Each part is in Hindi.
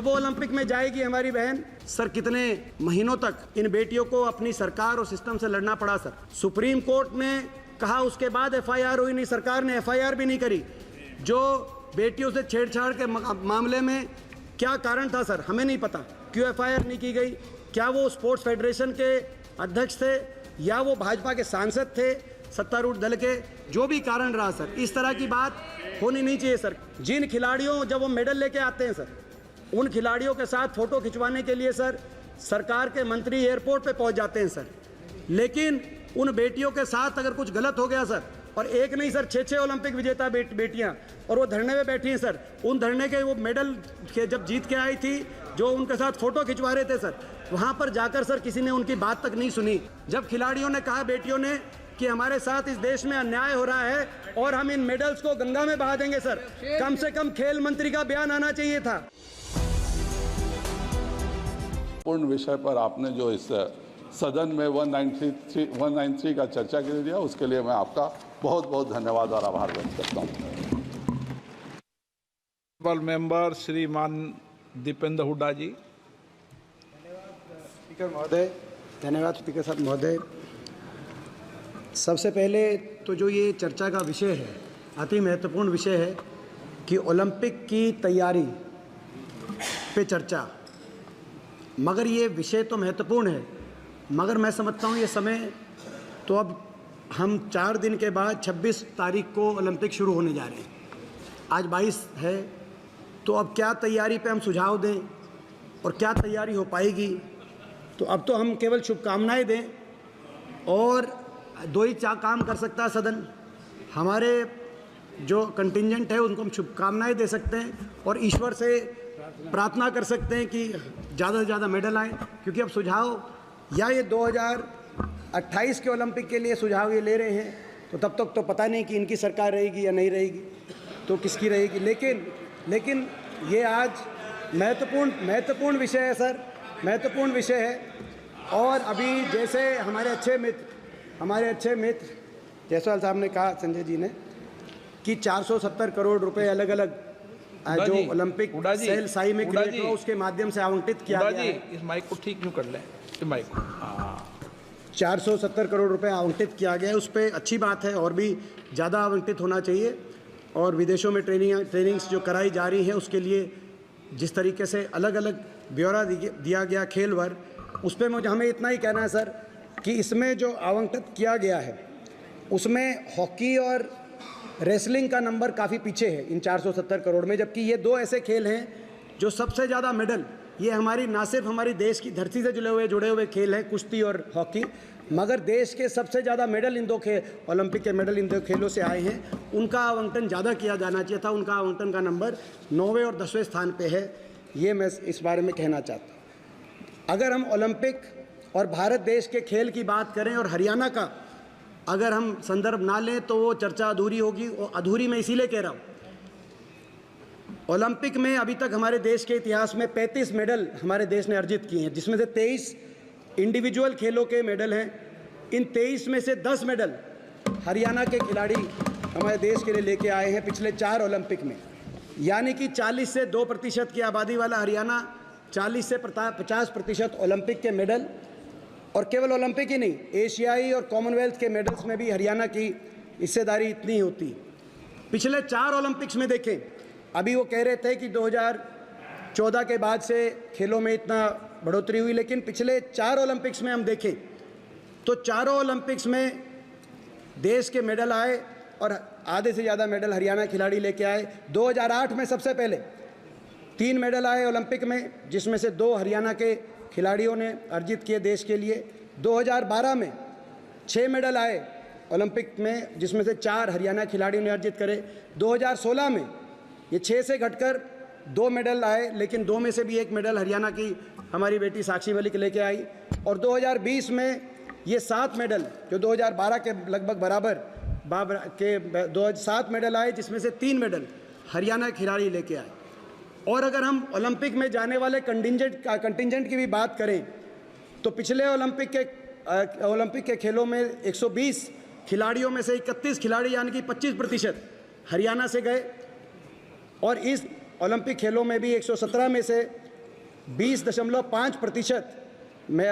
वो ओलंपिक में जाएगी हमारी बहन। सर कितने महीनों तक इन बेटियों को अपनी सरकार और सिस्टम से लड़ना पड़ा सर। सुप्रीम कोर्ट ने कहा, उसके बाद एफआईआर हुई नहीं, सरकार ने एफआईआर भी नहीं करी। जो बेटियों से छेड़छाड़ के मामले में क्या कारण था सर, हमें नहीं पता क्यों एफआईआर नहीं की गई। क्या वो स्पोर्ट्स फेडरेशन के अध्यक्ष थे या वो भाजपा के सांसद थे, सत्तारूढ़ दल के, जो भी कारण रहा सर, इस तरह की बात होनी नहीं चाहिए सर। जिन खिलाड़ियों, जब वो मेडल लेके आते हैं सर, उन खिलाड़ियों के साथ फोटो खिंचवाने के लिए सर सरकार के मंत्री एयरपोर्ट पे पहुंच जाते हैं सर, लेकिन उन बेटियों के साथ अगर कुछ गलत हो गया सर, और एक नहीं सर, 6 ओलंपिक विजेता बेटियां, और वो धरने में बैठी हैं सर, उन धरने के वो मेडल के जब जीत के आई थी, जो उनके साथ फोटो खिंचवा रहे थे सर, वहां पर जाकर सर किसी ने उनकी बात तक नहीं सुनी। जब खिलाड़ियों ने कहा, बेटियों ने, कि हमारे साथ इस देश में अन्याय हो रहा है और हम इन मेडल्स को गंगा में बहा देंगे सर, कम से कम खेल मंत्री का बयान आना चाहिए था। पूर्ण विषय पर आपने जो इस सदन में 193 का चर्चा के लिए दिया, उसके लिए मैं आपका बहुत बहुत धन्यवाद और आभार व्यक्त करता हूँ। मेंबर श्रीमान दीपेंद्र हुड्डा जी। स्पीकर महोदय, धन्यवाद स्पीकर साहब महोदय। सबसे पहले तो जो ये चर्चा का विषय है, अति महत्वपूर्ण विषय है कि ओलंपिक की तैयारी पे चर्चा, मगर ये विषय तो महत्वपूर्ण है, मगर मैं समझता हूँ ये समय तो अब हम 4 दिन के बाद 26 तारीख को ओलंपिक शुरू होने जा रहे हैं, आज 22 है, तो अब क्या तैयारी पे हम सुझाव दें और क्या तैयारी हो पाएगी। तो अब तो हम केवल शुभकामनाएं दें, और 2 ही काम कर सकता है सदन। हमारे जो कंटिंजेंट है उनको हम शुभकामनाएं दे सकते हैं और ईश्वर से प्रार्थना कर सकते हैं कि ज़्यादा से ज़्यादा मेडल आए, क्योंकि अब सुझाव या ये 2028 के ओलंपिक के लिए सुझाव ये ले रहे हैं, तो तब तक तो पता नहीं कि इनकी सरकार रहेगी या नहीं रहेगी, तो किसकी रहेगी। लेकिन ये आज महत्वपूर्ण विषय है सर, महत्वपूर्ण विषय है। और अभी जैसे हमारे अच्छे मित्र जायसवाल साहब ने कहा, संजय जी ने, कि 470 करोड़ रुपए अलग अलग जो ओलंपिक सेल साई में क्रिएट हुआ उसके माध्यम से आवंटित किया गया है। इस माइक को ठीक क्यों कर लें, इस माइक को। 470 करोड़ रुपए आवंटित किया गया है, उस पर अच्छी बात है, और भी ज़्यादा आवंटित होना चाहिए। और विदेशों में ट्रेनिंग्स जो कराई जा रही है, उसके लिए जिस तरीके से अलग अलग ब्यौरा दिया गया खेल वर्ग, उस पर हमें इतना ही कहना है सर कि इसमें जो आवंटित किया गया है उसमें हॉकी और रेसलिंग का नंबर काफ़ी पीछे है इन 470 करोड़ में, जबकि ये 2 ऐसे खेल हैं जो सबसे ज़्यादा मेडल, ये हमारी ना सिर्फ हमारी देश की धरती से जुड़े हुए खेल हैं, कुश्ती और हॉकी, मगर देश के सबसे ज़्यादा मेडल इन 2 ओलंपिक के मेडल इन 2 खेलों से आए हैं। उनका आवंटन ज़्यादा किया जाना चाहिए था, उनका आवंटन का नंबर 9वें और 10वें स्थान पे है, ये मैं इस बारे में कहना चाहता हूँ। अगर हम ओलंपिक और भारत देश के खेल की बात करें और हरियाणा का अगर हम संदर्भ ना लें तो वो चर्चा अधूरी होगी, और अधूरी मैं इसीलिए कह रहा हूँ, ओलंपिक में अभी तक हमारे देश के इतिहास में 35 मेडल हमारे देश ने अर्जित किए हैं, जिसमें से 23 इंडिविजुअल खेलों के मेडल हैं। इन 23 में से 10 मेडल हरियाणा के खिलाड़ी हमारे देश के लिए लेके आए हैं पिछले 4 ओलंपिक में, यानी कि 40 से 2% की आबादी वाला हरियाणा 40 से 50% ओलंपिक के मेडल, और केवल ओलंपिक ही नहीं, एशियाई और कॉमनवेल्थ के मेडल्स में भी हरियाणा की हिस्सेदारी इतनी होती। पिछले 4 ओलंपिक्स में देखें, अभी वो कह रहे थे कि 2014 के बाद से खेलों में इतना बढ़ोतरी हुई, लेकिन पिछले 4 ओलंपिक्स में हम देखें तो चारों ओलंपिक्स में देश के मेडल आए और आधे से ज़्यादा मेडल हरियाणा खिलाड़ी लेके आए। 2008 में सबसे पहले 3 मेडल आए ओलंपिक में, जिसमें से 2 हरियाणा के खिलाड़ियों ने अर्जित किए देश के लिए। 2012 में 6 मेडल आए ओलंपिक में, जिसमें से 4 हरियाणा खिलाड़ियों ने अर्जित करे। 2016 में ये 6 से घटकर 2 मेडल आए, लेकिन 2 में से भी 1 मेडल हरियाणा की हमारी बेटी साक्षी मलिक लेके आई। और 2020 में ये 7 मेडल, जो 2012 के लगभग बराबर के 7 मेडल आए, जिसमें से 3 मेडल हरियाणा खिलाड़ी लेके आए। और अगर हम ओलंपिक में जाने वाले कंटिंजेंट की भी बात करें तो पिछले ओलंपिक के खेलों में 120 खिलाड़ियों में से 31 खिलाड़ी यानी कि 25% हरियाणा से गए, और इस ओलंपिक खेलों में भी 117 में से 20.5% में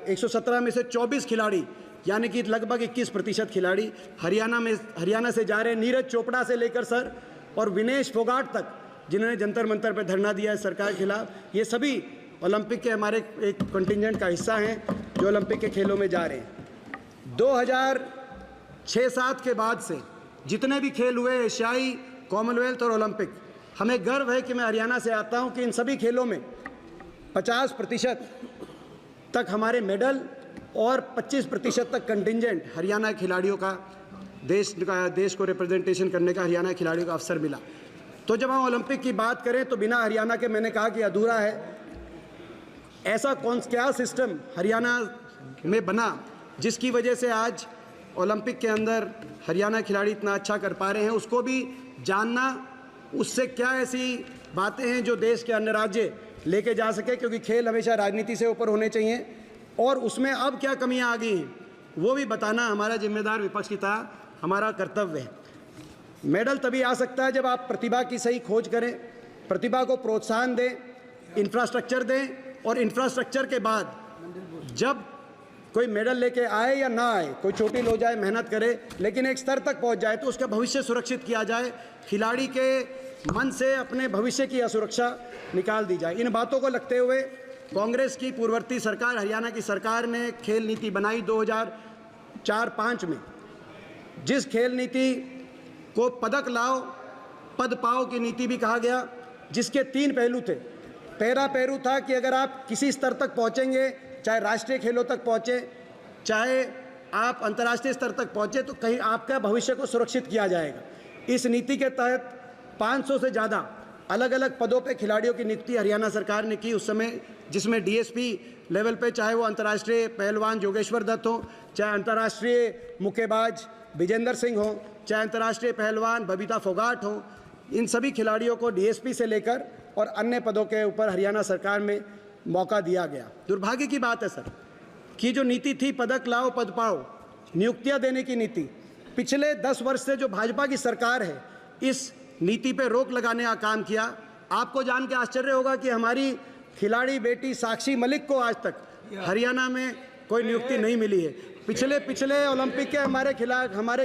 117 में से 24 खिलाड़ी यानी कि लगभग 21% खिलाड़ी हरियाणा से जा रहे हैं। नीरज चोपड़ा से लेकर सर और विनेश फोगाट तक, जिन्होंने जंतर मंतर पर धरना दिया है सरकार के खिलाफ, ये सभी ओलंपिक के हमारे एक कंटिजेंट का हिस्सा हैं जो ओलंपिक के खेलों में जा रहे हैं। 2006-07 के बाद से जितने भी खेल हुए, एशियाई, कॉमनवेल्थ और ओलंपिक, हमें गर्व है कि मैं हरियाणा से आता हूं कि इन सभी खेलों में 50% तक हमारे मेडल और 25% तक कंटिजेंट हरियाणा के खिलाड़ियों का देश को रिप्रेजेंटेशन करने का हरियाणा के खिलाड़ियों को अवसर मिला। तो जब हम ओलंपिक की बात करें तो बिना हरियाणा के, मैंने कहा कि अधूरा है। ऐसा क्या सिस्टम हरियाणा में बना जिसकी वजह से आज ओलंपिक के अंदर हरियाणा खिलाड़ी इतना अच्छा कर पा रहे हैं, उसको भी जानना, उससे क्या ऐसी बातें हैं जो देश के अन्य राज्य लेके जा सके, क्योंकि खेल हमेशा राजनीति से ऊपर होने चाहिए और उसमें अब क्या कमियां आ गई हैं वो भी बताना हमारा जिम्मेदार विपक्ष की तरह हमारा कर्तव्य है। मेडल तभी आ सकता है जब आप प्रतिभा की सही खोज करें, प्रतिभा को प्रोत्साहन दें, इंफ्रास्ट्रक्चर दें और इंफ्रास्ट्रक्चर के बाद जब कोई मेडल लेके आए या ना आए, कोई चोटिल हो जाए, मेहनत करे लेकिन एक स्तर तक पहुंच जाए तो उसका भविष्य सुरक्षित किया जाए, खिलाड़ी के मन से अपने भविष्य की असुरक्षा निकाल दी जाए। इन बातों को लगते हुए कांग्रेस की पूर्ववर्ती सरकार, हरियाणा की सरकार ने खेल नीति बनाई 2004-05 में, जिस खेल नीति को पदक लाओ पद पाओ की नीति भी कहा गया, जिसके 3 पहलू थे। पहला पहलू था कि अगर आप किसी स्तर तक पहुंचेंगे, चाहे राष्ट्रीय खेलों तक पहुंचे, चाहे आप अंतर्राष्ट्रीय स्तर तक पहुंचे, तो कहीं आपका भविष्य को सुरक्षित किया जाएगा। इस नीति के तहत 500 से ज़्यादा अलग अलग पदों पे खिलाड़ियों की नियुक्ति हरियाणा सरकार ने की उस समय, जिसमें डीएसपी लेवल पे चाहे वो अंतर्राष्ट्रीय पहलवान योगेश्वर दत्त हो, चाहे अंतर्राष्ट्रीय मुक्केबाज विजेंद्र सिंह हो, चाहे अंतर्राष्ट्रीय पहलवान बबीता फोगाट हो, इन सभी खिलाड़ियों को डीएसपी से लेकर और अन्य पदों के ऊपर हरियाणा सरकार में मौका दिया गया। दुर्भाग्य की बात है सर कि जो नीति थी पदक लाओ पद पाओ, नियुक्तियां देने की नीति, पिछले 10 वर्ष से जो भाजपा की सरकार है इस नीति पे रोक लगाने का काम किया। आपको जान के आश्चर्य होगा कि हमारी खिलाड़ी बेटी साक्षी मलिक को आज तक हरियाणा में कोई नियुक्ति नहीं मिली है। पिछले ओलंपिक के हमारे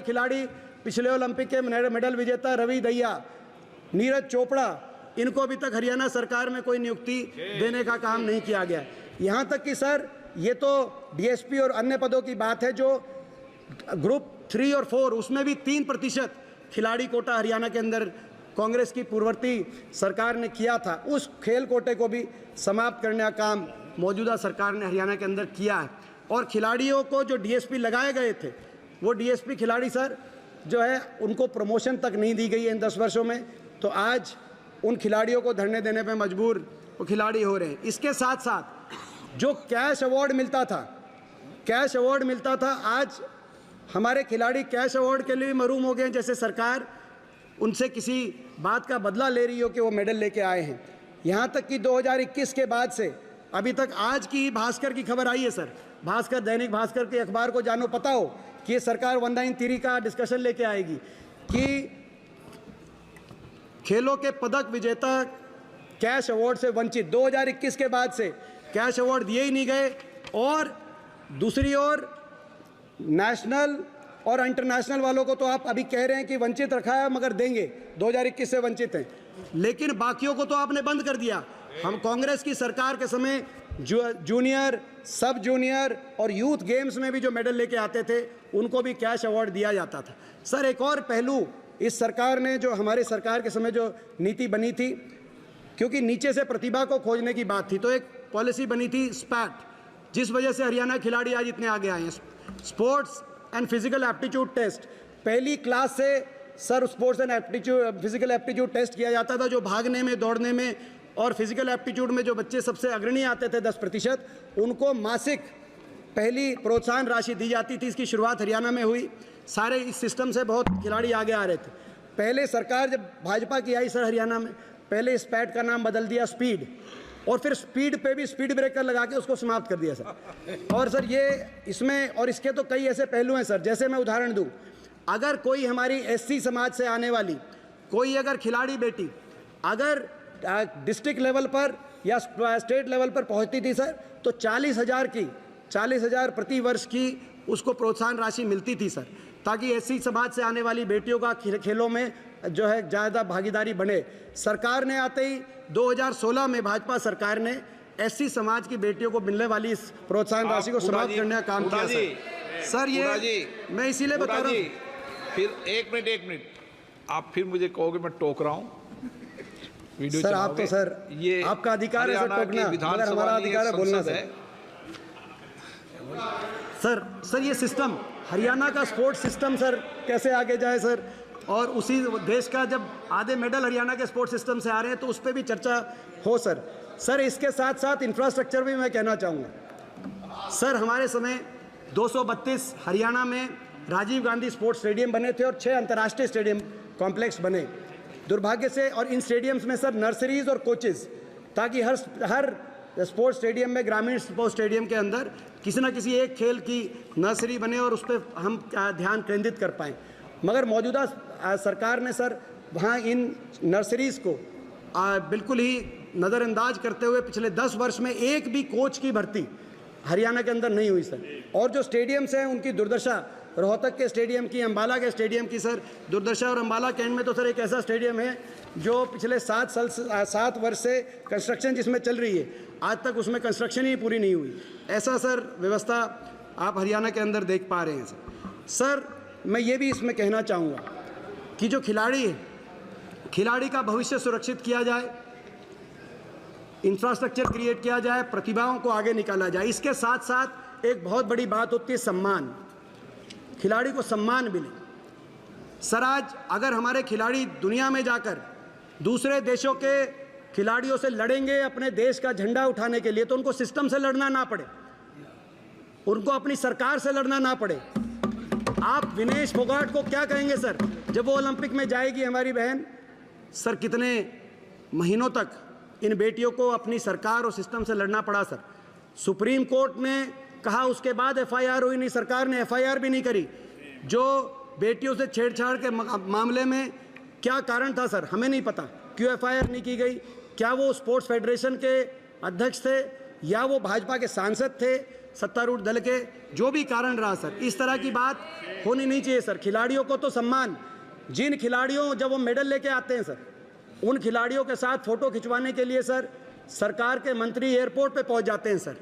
खिलाड़ी, पिछले ओलंपिक के मेडल विजेता रवि दहिया, नीरज चोपड़ा, इनको अभी तक हरियाणा सरकार में कोई नियुक्ति देने का काम नहीं किया गया। यहाँ तक कि सर ये तो डीएसपी और अन्य पदों की बात है, जो ग्रुप 3 और 4 उसमें भी 3% खिलाड़ी कोटा हरियाणा के अंदर कांग्रेस की पूर्ववर्ती सरकार ने किया था। उस खेल कोटे को भी समाप्त करने का काम मौजूदा सरकार ने हरियाणा के अंदर किया है। और खिलाड़ियों को जो डीएसपी लगाए गए थे, वो डीएसपी खिलाड़ी सर जो है उनको प्रमोशन तक नहीं दी गई है इन 10 वर्षों में। तो आज उन खिलाड़ियों को धरने देने पे मजबूर वो खिलाड़ी हो रहे हैं। इसके साथ साथ जो कैश अवार्ड मिलता था, आज हमारे खिलाड़ी कैश अवार्ड के लिए भी महरूम हो गए हैं। जैसे सरकार उनसे किसी बात का बदला ले रही हो कि वो मेडल लेके आए हैं। यहाँ तक कि 2021 के बाद से अभी तक, आज की भास्कर की खबर आई है सर, भास्कर, दैनिक भास्कर के अखबार को जानो पता हो कि ये सरकार 193 का डिस्कशन लेके आएगी कि खेलों के पदक विजेता कैश अवार्ड से वंचित। 2021 के बाद से कैश अवार्ड दिए ही नहीं गए और दूसरी ओर नेशनल और इंटरनेशनल वालों को तो आप अभी कह रहे हैं कि वंचित रखा है मगर देंगे, 2021 से वंचित हैं, लेकिन बाकियों को तो आपने बंद कर दिया। हम कांग्रेस की सरकार के समय जूनियर, सब जूनियर और यूथ गेम्स में भी जो मेडल लेके आते थे उनको भी कैश अवार्ड दिया जाता था। सर एक और पहलू इस सरकार ने, जो हमारे सरकार के समय जो नीति बनी थी, क्योंकि नीचे से प्रतिभा को खोजने की बात थी, तो एक पॉलिसी बनी थी स्पैट, जिस वजह से हरियाणा खिलाड़ी आज इतने आगे आए हैं। Sports and physical aptitude test, पहली क्लास से sir sports and physical aptitude test किया जाता था, जो भागने में, दौड़ने में और फिजिकल एप्टीट्यूड में जो बच्चे सबसे अग्रणी आते थे 10%, उनको मासिक पहली प्रोत्साहन राशि दी जाती थी। इसकी शुरुआत हरियाणा में हुई। सारे इस सिस्टम से बहुत खिलाड़ी आगे आ रहे थे। पहले सरकार जब भाजपा की आई सर हरियाणा में, पहले स्पैट का नाम बदल दिया स्पीड, और फिर स्पीड पे भी स्पीड ब्रेकर लगा के उसको समाप्त कर दिया सर। और सर ये इसमें और इसके तो कई ऐसे पहलू हैं सर, जैसे मैं उदाहरण दूं, अगर कोई हमारी एससी समाज से आने वाली कोई अगर खिलाड़ी बेटी अगर डिस्ट्रिक्ट लेवल पर या स्टेट लेवल पर पहुंचती थी सर, तो 40,000 प्रति वर्ष की उसको प्रोत्साहन राशि मिलती थी सर, ताकि ऐसी समाज से आने वाली बेटियों का खेलों में जो है ज़्यादा भागीदारी बने। सरकार ने आते ही 2016 में भाजपा सरकार ने एससी समाज की बेटियों को मिलने वाली इस प्रोत्साहन राशि को समाप्त करने का काम किया सर। ये मैं इसीलिए बता रहा हूँ। फिर एक मिनट आप फिर मुझे कहोगे मैं टोक रहा हूँ। वीडियो सर आप तो सर ये आपका अधिकार है सर टोकना, मगर हमारा अधिकार है बोलना सर। ये सिस्टम हरियाणा का स्पोर्ट्स सिस्टम सर कैसे आगे जाए सर, और उसी देश का जब आधे मेडल हरियाणा के स्पोर्ट्स सिस्टम से आ रहे हैं तो उस पर भी चर्चा हो सर। इसके साथ साथ इंफ्रास्ट्रक्चर भी मैं कहना चाहूँगा सर। हमारे समय 232 हरियाणा में राजीव गांधी स्पोर्ट्स स्टेडियम बने थे और 6 अंतर्राष्ट्रीय स्टेडियम कॉम्प्लेक्स बने। दुर्भाग्य से, और इन स्टेडियम्स में सर नर्सरीज और कोचेज़, ताकि हर स्पोर्ट्स स्टेडियम में, ग्रामीण स्पोर्ट्स स्टेडियम के अंदर किसी न किसी एक खेल की नर्सरी बने और उस पर हम ध्यान केंद्रित कर पाएँ। मगर मौजूदा सरकार ने सर वहाँ इन नर्सरीज़ को बिल्कुल ही नज़रअंदाज करते हुए पिछले 10 वर्ष में एक भी कोच की भर्ती हरियाणा के अंदर नहीं हुई सर। और जो स्टेडियम्स हैं उनकी दुर्दशा, रोहतक के स्टेडियम की, अम्बाला के स्टेडियम की सर दुर्दशा, और अम्बाला कैंट में तो सर एक ऐसा स्टेडियम है जो पिछले 7 वर्ष से कंस्ट्रक्शन जिसमें चल रही है, आज तक उसमें कंस्ट्रक्शन ही पूरी नहीं हुई। ऐसा सर व्यवस्था आप हरियाणा के अंदर देख पा रहे हैं सर। मैं ये भी इसमें कहना चाहूँगा कि जो खिलाड़ी है, खिलाड़ी का भविष्य सुरक्षित किया जाए, इंफ्रास्ट्रक्चर क्रिएट किया जाए, प्रतिभाओं को आगे निकाला जाए। इसके साथ साथ एक बहुत बड़ी बात होती है सम्मान, खिलाड़ी को सम्मान मिले सर। आज अगर हमारे खिलाड़ी दुनिया में जाकर दूसरे देशों के खिलाड़ियों से लड़ेंगे अपने देश का झंडा उठाने के लिए, तो उनको सिस्टम से लड़ना ना पड़े, उनको अपनी सरकार से लड़ना ना पड़े। आप विनेश फोगाट को क्या कहेंगे सर जब वो ओलंपिक में जाएगी हमारी बहन? सर कितने महीनों तक इन बेटियों को अपनी सरकार और सिस्टम से लड़ना पड़ा सर। सुप्रीम कोर्ट ने कहा, उसके बाद एफआईआर हुई नहीं, सरकार ने एफआईआर भी नहीं करी। जो बेटियों से छेड़छाड़ के मामले में क्या कारण था सर, हमें नहीं पता क्यों एफआईआर नहीं की गई। क्या वो स्पोर्ट्स फेडरेशन के अध्यक्ष थे या वो भाजपा के सांसद थे, सत्तारूढ़ दल के, जो भी कारण रहा सर, इस तरह की बात होनी नहीं चाहिए सर। खिलाड़ियों को तो सम्मान, जिन खिलाड़ियों जब वो मेडल लेके आते हैं सर, उन खिलाड़ियों के साथ फोटो खिंचवाने के लिए सर सरकार के मंत्री एयरपोर्ट पे पहुंच जाते हैं सर।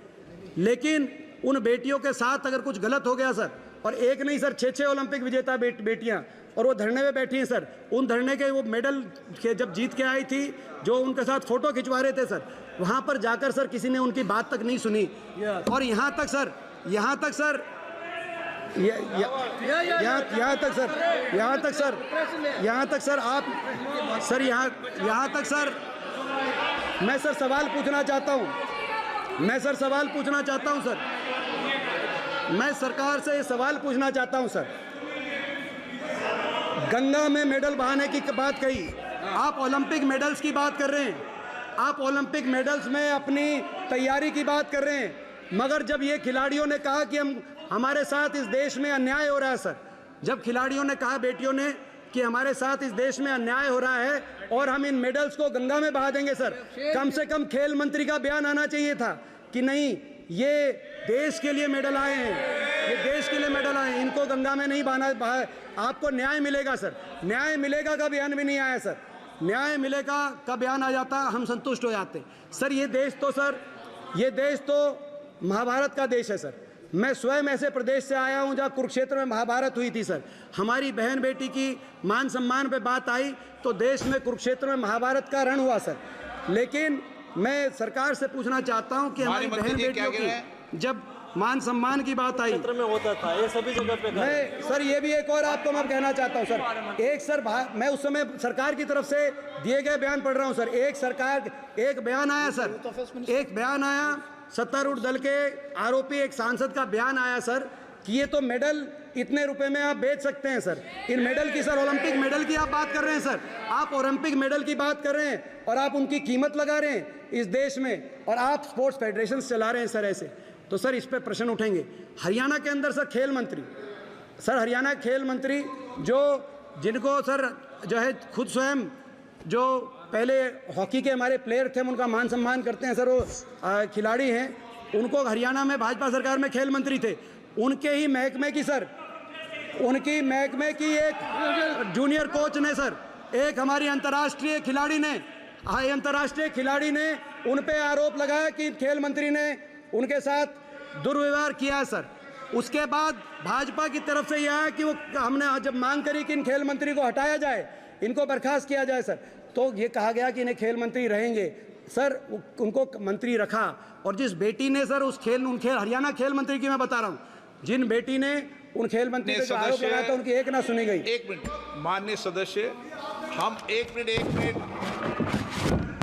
लेकिन उन बेटियों के साथ अगर कुछ गलत हो गया सर, और एक नहीं सर 6 ओलंपिक विजेता बेटियां, और वो धरने में बैठी हैं सर, उन धरने के वो मेडल के जब जीत के आई थी, जो उनके साथ फोटो खिंचवा रहे थे सर, वहाँ पर जाकर सर किसी ने उनकी बात तक नहीं सुनी। और यहाँ तक सर मैं सर सवाल पूछना चाहता हूँ सर, मैं सरकार से ये सवाल पूछना चाहता हूँ सर। गंगा में मेडल बहाने की बात कही, आप ओलंपिक मेडल्स की बात कर रहे हैं, आप ओलंपिक मेडल्स में अपनी तैयारी की बात कर रहे हैं, मगर जब ये खिलाड़ियों ने कहा कि हमारे साथ इस देश में अन्याय हो रहा है सर, जब खिलाड़ियों ने कहा, बेटियों ने, कि हमारे साथ इस देश में अन्याय हो रहा है और हम इन मेडल्स को गंगा में बहा देंगे सर, कम से कम खेल मंत्री का बयान आना चाहिए था कि नहीं, ये देश के लिए मेडल आए हैं, ये देश के लिए मेडल आए हैं, इनको गंगा में नहीं बहा, आपको न्याय मिलेगा सर। न्याय मिलेगा का बयान भी नहीं आया सर। न्याय मिलेगा का बयान आ जाता, हम संतुष्ट हो जाते सर। ये देश तो महाभारत का देश है सर। मैं स्वयं ऐसे प्रदेश से आया हूं जहां कुरुक्षेत्र में महाभारत हुई थी सर। हमारी बहन बेटी की मान सम्मान पे बात आई तो देश में कुरुक्षेत्र में महाभारत का रण हुआ सर। लेकिन मैं सरकार से पूछना चाहता हूं कि हमारी बहन बेटियों की जब मान सम्मान की बात आई, क्षेत्र में होता था, ये सभी जगह पे मैं सर ये भी एक और आपको मैं कहना चाहता हूं सर। एक सर मैं उस समय सरकार की तरफ से दिए गए बयान पढ़ रहा हूं सर। एक बयान आया सर, एक बयान आया सत्तारूढ़ दल के आरोपी एक सांसद का बयान आया सर कि ये तो मेडल इतने रुपए में आप बेच सकते हैं सर। इन मेडल की सर, ओलंपिक मेडल की आप बात कर रहे हैं सर, आप ओलंपिक मेडल की बात कर रहे हैं और आप उनकी कीमत लगा रहे हैं इस देश में, और आप स्पोर्ट्स फेडरेशन चला रहे हैं सर ऐसे। तो सर इस पे प्रश्न उठेंगे। हरियाणा के अंदर सर खेल मंत्री, सर हरियाणा खेल मंत्री जिनको सर जो है खुद स्वयं जो पहले हॉकी के हमारे प्लेयर थे, हम उनका मान सम्मान करते हैं सर, वो खिलाड़ी हैं, उनको हरियाणा में भाजपा सरकार में खेल मंत्री थे, उनके ही महकमे की सर, उनकी महकमे की एक जूनियर कोच ने सर, एक हमारी अंतर्राष्ट्रीय खिलाड़ी ने उन पे आरोप लगाया कि खेल मंत्री ने उनके साथ दुर्व्यवहार किया है सर। उसके बाद भाजपा की तरफ से यह आया कि वो हमने जब मांग करी कि इन खेल मंत्री को हटाया जाए, इनको बर्खास्त किया जाए सर, तो ये कहा गया कि इन्हें खेल मंत्री रहेंगे सर, उनको मंत्री रखा। और जिस बेटी ने सर हरियाणा खेल मंत्री की मैं बता रहा हूँ, जिन बेटी ने उन खेल मंत्री पे आरोप लगाया था, उनकी एक ना सुनी गई। एक मिनट माननीय सदस्य, हम एक मिनट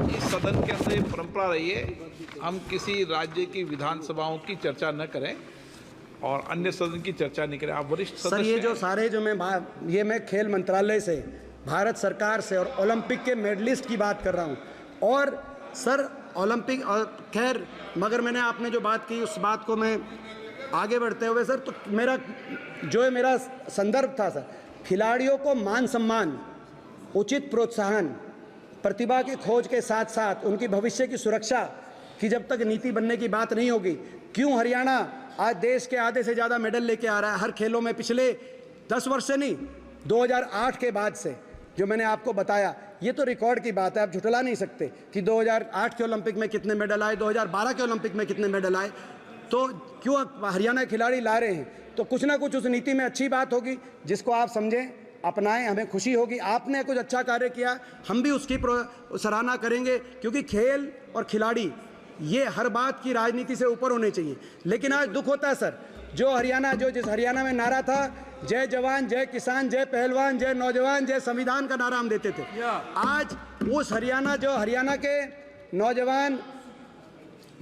इस सदन के अंदर परंपरा रही है, हम किसी राज्य की विधानसभाओं की चर्चा न करें और अन्य सदन की चर्चा नहीं करें। आप वरिष्ठ सदस्य सर, ये जो सारे जो मैं खेल मंत्रालय से, भारत सरकार से और ओलंपिक के मेडलिस्ट की बात कर रहा हूँ। और सर ओलंपिक और खैर, मगर मैंने आपने जो बात की उस बात को मैं आगे बढ़ते हुए सर, तो मेरा संदर्भ था सर, खिलाड़ियों को मान सम्मान, उचित प्रोत्साहन, प्रतिभा की खोज के साथ साथ उनकी भविष्य की सुरक्षा की जब तक नीति बनने की बात नहीं होगी, क्यों हरियाणा आज देश के आधे से ज़्यादा मेडल लेके आ रहा है हर खेलों में, पिछले 10 वर्ष से नहीं, 2008 के बाद से, जो मैंने आपको बताया, ये तो रिकॉर्ड की बात है, आप झुठला नहीं सकते कि 2008 के ओलंपिक में कितने मेडल आए, 2012 के ओलंपिक में कितने मेडल आए, तो क्यों हरियाणा खिलाड़ी ला रहे हैं, तो कुछ ना कुछ उस नीति में अच्छी बात होगी जिसको आप समझें, अपनाएं, हमें खुशी होगी। आपने कुछ अच्छा कार्य किया, हम भी उसकी सराहना करेंगे, क्योंकि खेल और खिलाड़ी ये हर बात की राजनीति से ऊपर होने चाहिए। लेकिन आज दुख होता है सर, जिस हरियाणा में नारा था, जय जवान जय किसान जय पहलवान जय नौजवान जय संविधान का नारा हम देते थे, आज उस हरियाणा के नौजवान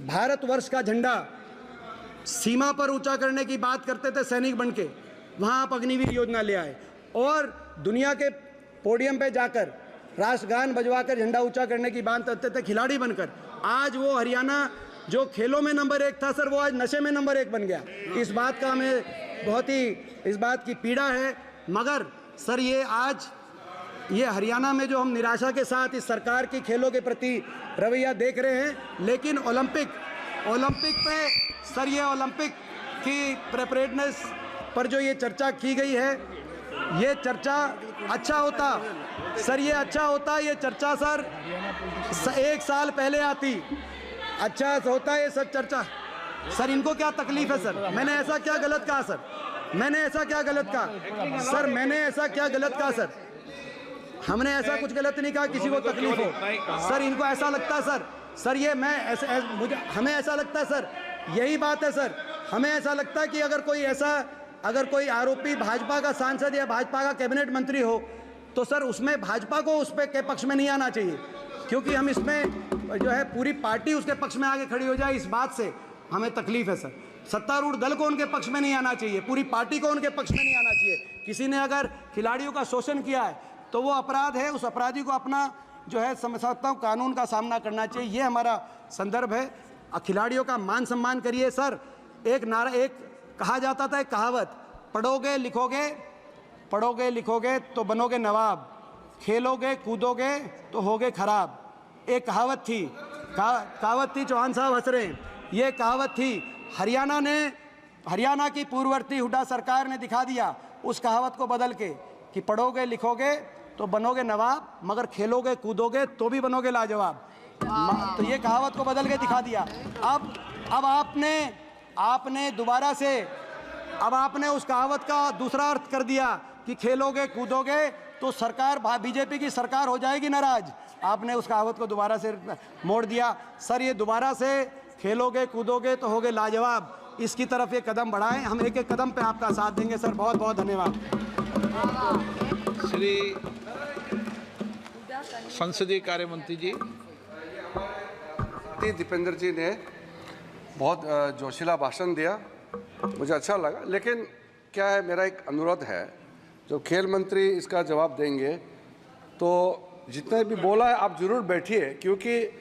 भारतवर्ष का झंडा सीमा पर ऊंचा करने की बात करते थे सैनिक बन के, वहाँ आप अग्निवीर योजना ले आए और दुनिया के पोडियम पे जाकर राष्ट्रगान बजवाकर झंडा ऊंचा करने की बात करते थे खिलाड़ी बनकर। आज वो हरियाणा जो खेलों में नंबर 1 था सर, वो आज नशे में नंबर 1 बन गया। इस बात का हमें बहुत ही इस बात की पीड़ा है। मगर सर ये हरियाणा में जो हम निराशा के साथ इस सरकार की खेलों के प्रति रवैया देख रहे हैं, लेकिन ओलंपिक पे सर, ये ओलंपिक की प्रिपरेडनेस पर जो ये चर्चा की गई है, ये चर्चा अच्छा होता सर, ये अच्छा होता, ये चर्चा सर 1 साल पहले आती, अच्छा होता ये सब चर्चा। सर इनको क्या तकलीफ है सर? मैंने ऐसा क्या गलत कहा सर? मैंने ऐसा क्या गलत कहा सर? मैंने ऐसा क्या गलत कहा सर? हमने ऐसा कुछ गलत नहीं कहा, किसी को तकलीफ हो सर, इनको ऐसा लगता है सर ये मैं ऐसे मुझे हमें ऐसा लगता है सर, यही बात है सर, हमें ऐसा लगता है कि अगर कोई आरोपी भाजपा का सांसद या भाजपा का कैबिनेट मंत्री हो, तो सर उसमें भाजपा को उस पे के पक्ष में नहीं आना चाहिए, क्योंकि हम इसमें जो है पूरी पार्टी उसके पक्ष में आगे खड़ी हो जाए, इस बात से हमें तकलीफ है सर। सत्तारूढ़ दल को उनके पक्ष में नहीं आना चाहिए, पूरी पार्टी को उनके पक्ष में नहीं आना चाहिए। किसी ने अगर खिलाड़ियों का शोषण किया है तो वो अपराध है, उस अपराधी को अपना जो है समझता हूँ कानून का सामना करना चाहिए, ये हमारा संदर्भ है। खिलाड़ियों का मान सम्मान करिए सर। एक कहा जाता था, एक कहावत, पढ़ोगे लिखोगे तो बनोगे नवाब, खेलोगे कूदोगे तो होगे खराब। एक कहावत थी, चौहान साहब हंस रहे हैं, ये कहावत थी। हरियाणा की पूर्ववर्ती हुड्डा सरकार ने दिखा दिया उस कहावत को बदल के कि पढ़ोगे लिखोगे तो बनोगे नवाब, मगर खेलोगे कूदोगे तो भी बनोगे लाजवाब। तो ये कहावत को बदल के दिखा दिया। अब आपने दोबारा से आपने उस कहावत का दूसरा अर्थ कर दिया कि खेलोगे कूदोगे तो सरकार बीजेपी की सरकार हो जाएगी नाराज। आपने उस कहावत को दोबारा से मोड़ दिया। सर ये दोबारा से खेलोगे कूदोगे तो होगे लाजवाब, इसकी तरफ ये कदम बढ़ाएं, हम एक एक कदम पे आपका साथ देंगे सर। बहुत बहुत धन्यवाद। श्री संसदीय कार्य मंत्री जी। दीपेंद्र जी ने बहुत जोशीला भाषण दिया, मुझे अच्छा लगा। लेकिन क्या है, मेरा एक अनुरोध है, जो खेल मंत्री इसका जवाब देंगे तो जितने भी बोला है आप ज़रूर बैठिए, क्योंकि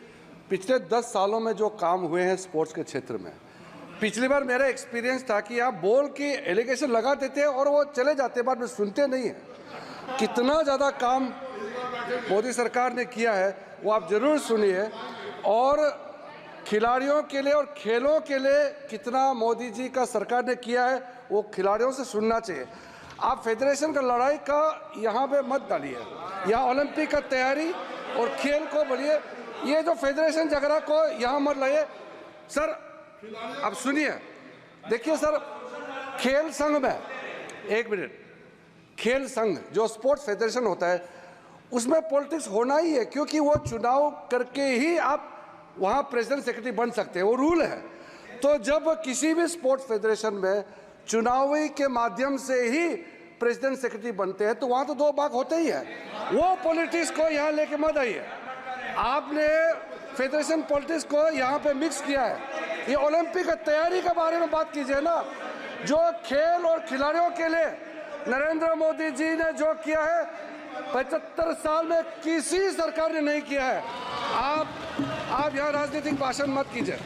पिछले 10 सालों में जो काम हुए हैं स्पोर्ट्स के क्षेत्र में, पिछली बार मेरा एक्सपीरियंस था कि आप बोल के एलिगेशन लगा देते और वो चले जाते, बाद में सुनते नहीं हैं। कितना ज़्यादा काम मोदी सरकार ने किया है वो आप जरूर सुनिए, और खिलाड़ियों के लिए और खेलों के लिए कितना मोदी जी का सरकार ने किया है वो खिलाड़ियों से सुनना चाहिए। आप फेडरेशन का लड़ाई का यहाँ पे मत डालिए, यहाँ ओलंपिक का तैयारी और खेल को बोलिए, ये जो फेडरेशन झगड़ा को यहाँ मत लाइए। सर अब सुनिए, देखिए सर, खेल संघ में, एक मिनट, खेल संघ जो स्पोर्ट्स फेडरेशन होता है उसमें पॉलिटिक्स होना ही है, क्योंकि वो चुनाव करके ही आप वहाँ प्रेसिडेंट सेक्रेटरी बन सकते हैं, वो रूल है। तो जब किसी भी स्पोर्ट्स फेडरेशन में चुनावी के माध्यम से ही प्रेसिडेंट सेक्रेटरी बनते हैं तो वहाँ तो दो भाग होते ही है। वो पॉलिटिक्स को यहाँ लेके मत आइए, आपने फेडरेशन पॉलिटिक्स को यहाँ पे मिक्स किया है। ये ओलंपिक की तैयारी के बारे में बात कीजिए ना, जो खेल और खिलाड़ियों के लिए नरेंद्र मोदी जी ने जो किया है 75 साल में किसी सरकार ने नहीं किया है। आप यहाँ राजनीतिक भाषण मत कीजिए।